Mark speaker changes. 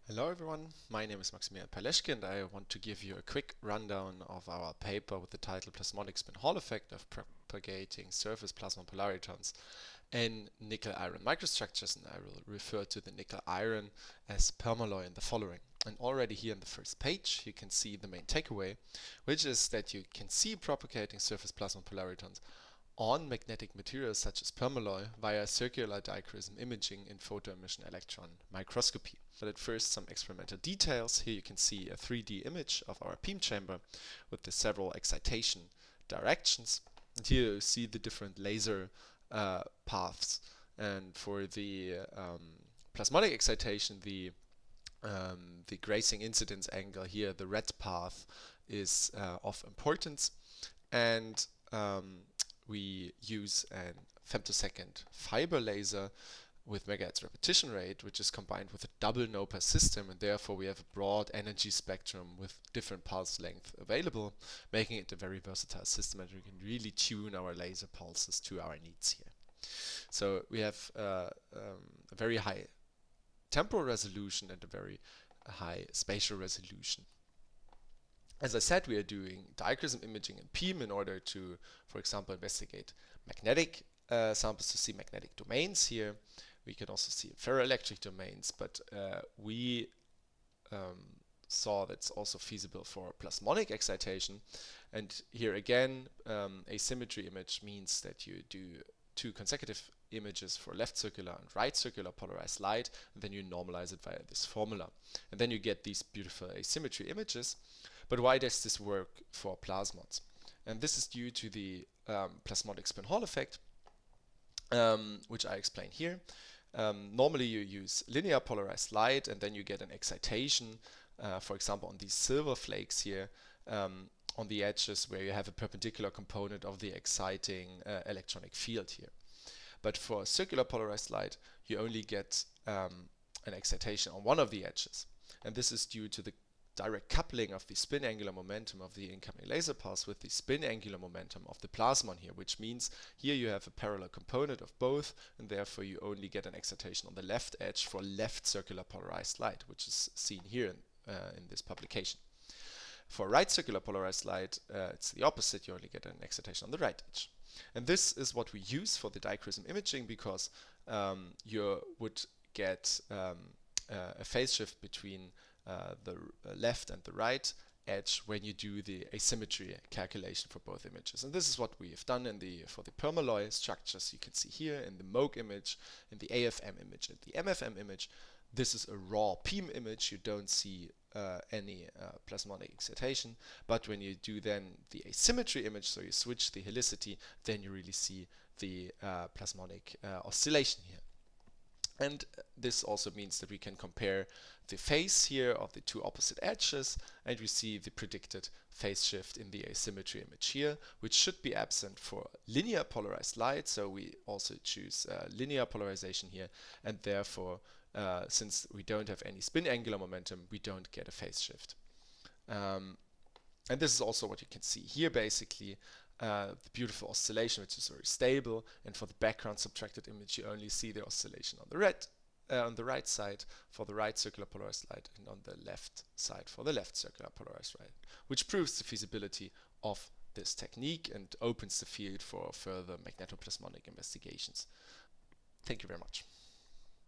Speaker 1: Hello everyone, my name is Maximilian Paleschke and I want to give you a quick rundown of our paper with the title Plasmonic Spin Hall Effect of Propagating Surface Plasmon Polaritons in nickel-iron microstructures, and I will refer to the nickel-iron as permalloy in the following. And already here on the first page you can see the main takeaway, which is that you can see propagating surface plasmon polaritons on magnetic materials such as permalloy via circular dichroism imaging in photoemission electron microscopy. But at first, some experimental details. Here you can see a 3D image of our beam chamber with the several excitation directions. And here you see the different laser paths. And for the plasmonic excitation, the grazing incidence angle here, the red path, is of importance. And we use a femtosecond fiber laser with megahertz repetition rate, which is combined with a double NOPA system, and therefore we have a broad energy spectrum with different pulse length available, making it a very versatile system, and we can really tune our laser pulses to our needs here. So we have a very high temporal resolution and a very high spatial resolution. As I said, we are doing dichroism imaging in PEAM in order to, for example, investigate magnetic samples to see magnetic domains here. We can also see ferroelectric domains, but we saw that's also feasible for plasmonic excitation. And here again, asymmetry image means that you do two consecutive images for left circular and right circular polarized light, and then you normalize it via this formula. And then you get these beautiful asymmetry images. But why does this work for plasmons? And this is due to the plasmonic spin Hall effect, which I explain here. Normally you use linear polarized light and then you get an excitation, for example on these silver flakes here on the edges where you have a perpendicular component of the exciting electronic field here. But for circular polarized light you only get an excitation on one of the edges, and this is due to the direct coupling of the spin angular momentum of the incoming laser pulse with the spin angular momentum of the plasmon here, which means here you have a parallel component of both, and therefore you only get an excitation on the left edge for left circular polarized light, which is seen here in this publication. For right circular polarized light, it's the opposite. You only get an excitation on the right edge. And this is what we use for the dichroism imaging, because you would get a phase shift between the left and the right edge when you do the asymmetry calculation for both images. And this is what we have done for the permalloy structures. You can see here in the MOG image, in the AFM image, and the MFM image. This is a raw PEAM image. You don't see any plasmonic excitation, but when you do then the asymmetry image, so you switch the helicity, then you really see the plasmonic oscillation here. And this also means that we can compare the phase here of the two opposite edges, and we see the predicted phase shift in the asymmetry image here, which should be absent for linear polarized light. So we also choose linear polarization here, and therefore since we don't have any spin angular momentum, we don't get a phase shift. And this is also what you can see here, basically. The beautiful oscillation, which is very stable, and for the background subtracted image you only see the oscillation on the right side for the right circular polarized light, and on the left side for the left circular polarized light, which proves the feasibility of this technique and opens the field for further magnetoplasmonic investigations. Thank you very much.